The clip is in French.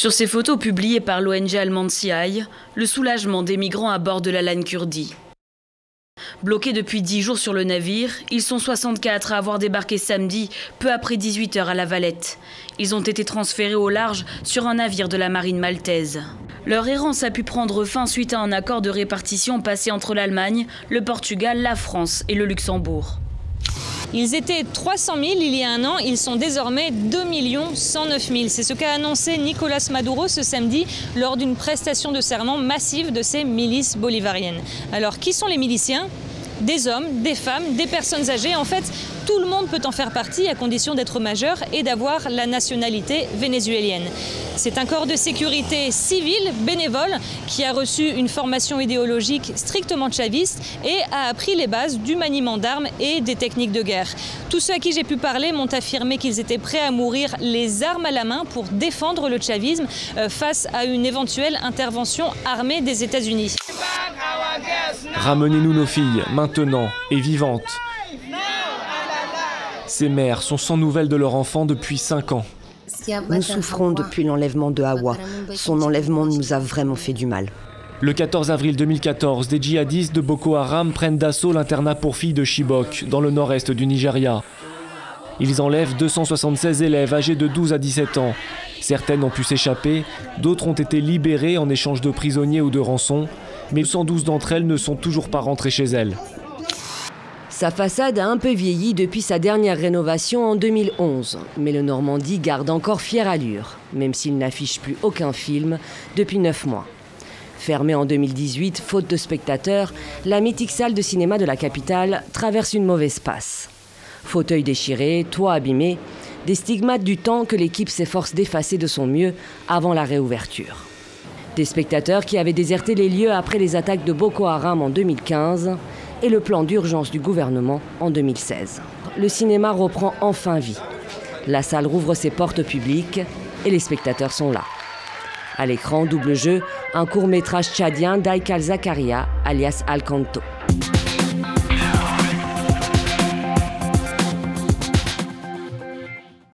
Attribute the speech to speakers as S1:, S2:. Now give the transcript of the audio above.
S1: Sur ces photos publiées par l'ONG allemande CI, le soulagement des migrants à bord de l'Alan Kurdi. Bloqués depuis 10 jours sur le navire, ils sont 64 à avoir débarqué samedi, peu après 18 h à La Valette. Ils ont été transférés au large sur un navire de la marine maltaise. Leur errance a pu prendre fin suite à un accord de répartition passé entre l'Allemagne, le Portugal, la France et le Luxembourg.
S2: Ils étaient 300 000 il y a un an, ils sont désormais 2 109 000. C'est ce qu'a annoncé Nicolás Maduro ce samedi lors d'une prestation de serment massive de ces milices bolivariennes. Alors qui sont les miliciens ? Des hommes, des femmes, des personnes âgées. En fait, tout le monde peut en faire partie à condition d'être majeur et d'avoir la nationalité vénézuélienne. C'est un corps de sécurité civil, bénévole, qui a reçu une formation idéologique strictement chaviste et a appris les bases du maniement d'armes et des techniques de guerre. Tous ceux à qui j'ai pu parler m'ont affirmé qu'ils étaient prêts à mourir les armes à la main pour défendre le chavisme face à une éventuelle intervention armée des États-Unis.
S3: Ramenez-nous nos filles, maintenant, et vivantes. Ces mères sont sans nouvelles de leur enfant depuis 5 ans.
S4: Nous souffrons depuis l'enlèvement de Hawa. Son enlèvement nous a vraiment fait du mal.
S3: Le 14 avril 2014, des djihadistes de Boko Haram prennent d'assaut l'internat pour filles de Chibok, dans le nord-est du Nigeria. Ils enlèvent 276 élèves âgés de 12 à 17 ans. Certaines ont pu s'échapper, d'autres ont été libérées en échange de prisonniers ou de rançons, mais 112 d'entre elles ne sont toujours pas rentrées chez elles.
S4: Sa façade a un peu vieilli depuis sa dernière rénovation en 2011, mais le Normandie garde encore fière allure, même s'il n'affiche plus aucun film depuis 9 mois. Fermée en 2018, faute de spectateurs, la mythique salle de cinéma de la capitale traverse une mauvaise passe. Fauteuils déchirés, toits abîmés, des stigmates du temps que l'équipe s'efforce d'effacer de son mieux avant la réouverture. Des spectateurs qui avaient déserté les lieux après les attaques de Boko Haram en 2015 et le plan d'urgence du gouvernement en 2016. Le cinéma reprend enfin vie. La salle rouvre ses portes au public et les spectateurs sont là. À l'écran, double jeu, un court-métrage tchadien d'Aïkal Zakaria, alias Al Kanto.